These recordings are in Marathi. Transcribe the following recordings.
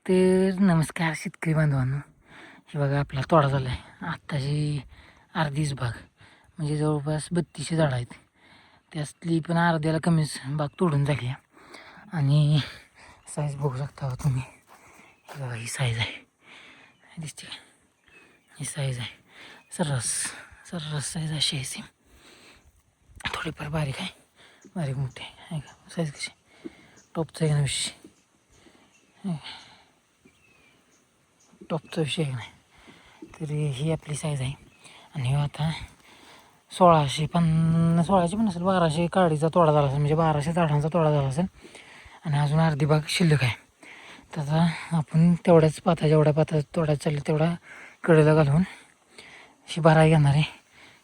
तर नमस्कार शेतकरी बांधवांनो. हे बघा आपला तोडा झाला आहे आत्ताची अर्धीच बाग, म्हणजे जवळपास 3200 झाडं आहेत. त्यातली पण अर्ध्याला कमीच बाग तोडून झाली आहे. आणि साईज बघू शकता हो तुम्ही. हे बघा ही साईज आहे, दिसते का? ही साईज आहे, सर्रास साईज अशी आहे. सेम थोडीफार बारीक आहे, बारीक मोठी आहे का साईज कशी टॉपचा आहे ना विषय, टॉपचा विषय आहे नाही. तर ही आपली साईज आहे. आणि आता 1650 पण असेल, 1200 काडीचा तोडा झाला असेल, म्हणजे 1200 झाडांचा तोडा झाला असेल. आणि अजून अर्धी बाग शिल्लक आहे. तर आता आपण तेवढ्याच पाता, जेवढ्या पाता तोडा चाललं तेवढा कडेला घालून ही भराई घेणार आहे.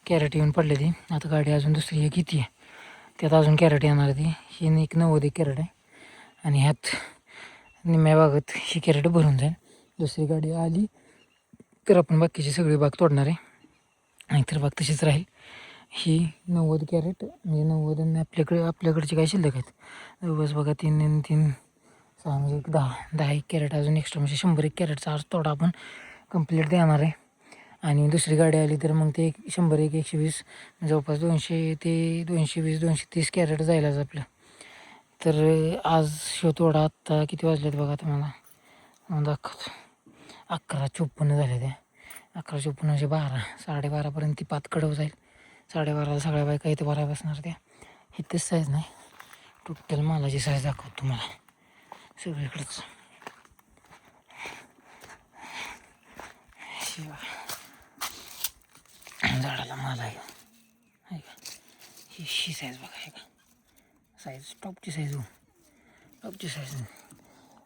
कॅरेट येऊन पडलेली. आता गाडी अजून दुसरी एक किती आहे, त्यात अजून कॅरेट येणार ती. ही एक 90 कॅरेट आहे. आणि ह्यात निम्म्या बागात ही कॅरेट भरून जाईल. दुसरी गाडी आली तर आपण बाकीची सगळी बाग तोडणार आहे, नाहीतर बाग तशीच राहील. ही 90 कॅरेट म्हणजे 90 आणि आपल्याकडचे काय शिल्लक आहेत बस बघा 3 आणि 3 6 म्हणजे 10 एक कॅरेट अजून एक्स्ट्रा, म्हणजे 100 कॅरेटचा आज तोडा आपण कंप्लीट देणार आहे. आणि दुसरी गाडी आली तर मग ते 100 120 जवळपास 200 ते 220 230 कॅरेट जायलाच आपलं. तर आज शो तोडा आत्ता किती वाजलेत बघा तुम्हाला दाखवतो. 11:54 झाले. त्या 11:54 म्हणजे 12 12:30पर्यंत ती पात कडव जाईल. 12:30 सगळ्या बायका इथे भराय बसणार. त्या इथेच साईज नाही, टोटल मालाची साईज दाखवतो तुम्हाला सगळीकडेच. झाडाला माल आहे का, ही साईज बघा आहे का, साईज टॉपची साईज, टॉपची साईज.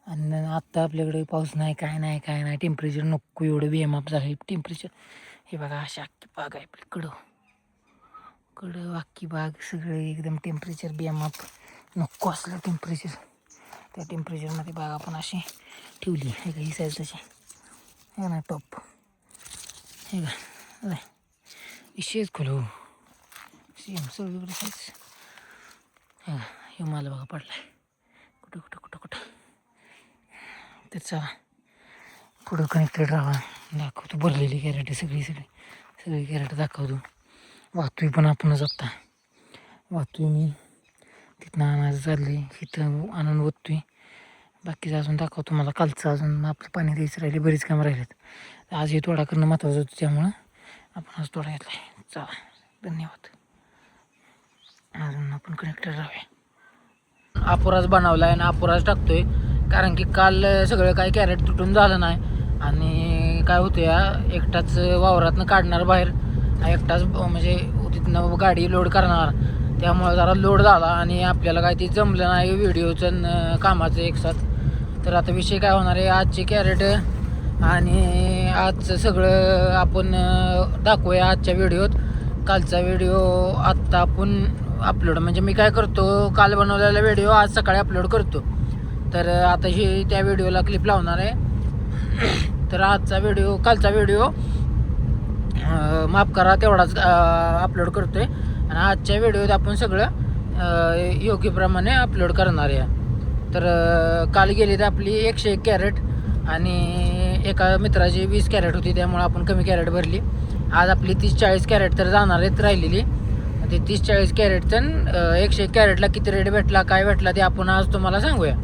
आणि आत्ता आपल्याकडे पाऊस नाही, काय नाही, टेम्परेचर नको एवढं बेमाप झालं टेम्परेचर. हे बघा अशी अख्खी बाग आहे आपली, कडं अख्खी बाग सगळे एकदम टेम्परेचर बेमाप नको असलं टेम्परेचर. त्या टेम्परेचरमध्ये बाग आपण अशी ठेवली आहे का. ही साईज तशी आहे ना टॉप, हे का विशेष खोलो सेम सगळीकडे साईज. हे मला बघा पडला आहे कुठं त्याचा पुढं कनेक्टेड राहा दाखवतो. भरलेली कॅरेट सगळी कॅरेट दाखवतो. वाहतूक पण आपणच आत्ता मी तिथनं आणायचं चालले, इथं आणून ओततोय. बाकीचं अजून दाखवतो मला. कालचं अजून आपलं पाणी द्यायचं राहिले, बरीच कामं राहिलेत. आज हे तोडा करणं महत्त्वाचं होतं, त्यामुळं आपण आज तोडा घेतला आहे. चला धन्यवाद. अजून आपण कनेक्टेड राहूया. अपुराच बनवला आहे आणि अपुराच टाकतोय, कारण की काल सगळं काही कॅरेट तुटून झालं नाही. आणि काय होतं या एकटाच वावरातनं काढणार बाहेर, एकटाच म्हणजे तिथनं गाडी लोड करणार, त्यामुळं जरा लोड झाला आणि आपल्याला काय ते जमलं नाही व्हिडिओचं कामाचं एकसाथ. तर आता विषय काय होणार आहे, आजचे कॅरेट आणि आजचं सगळं आपण दाखवूया आजच्या व्हिडिओत. कालचा व्हिडिओ आत्ता आपण अपलोड, म्हणजे मी काय करतो, काल बनवलेला व्हिडिओ आज सकाळी अपलोड करतो. तर आता ही त्या व्हिडिओला क्लिप लावणार आहे. तर आजचा व्हिडिओ कालचा व्हिडिओ माफ करा तेवढाच अपलोड करतो आहे. आणि आजच्या व्हिडिओत आपण सगळं योग्यप्रमाणे अपलोड करणार आहे. तर काल गेली तर आपली 101 कॅरेट आणि एका मित्राची 20 कॅरेट होती, त्यामुळे आपण कमी कॅरेट भरली. आज आपली 30-40 कॅरेट तर जाणार आहेत राहिलेली. ते 30-40 कॅरेट तर 101 कॅरेटला किती रेट भेटला काय भेटला ते आपण आज तुम्हाला सांगूया.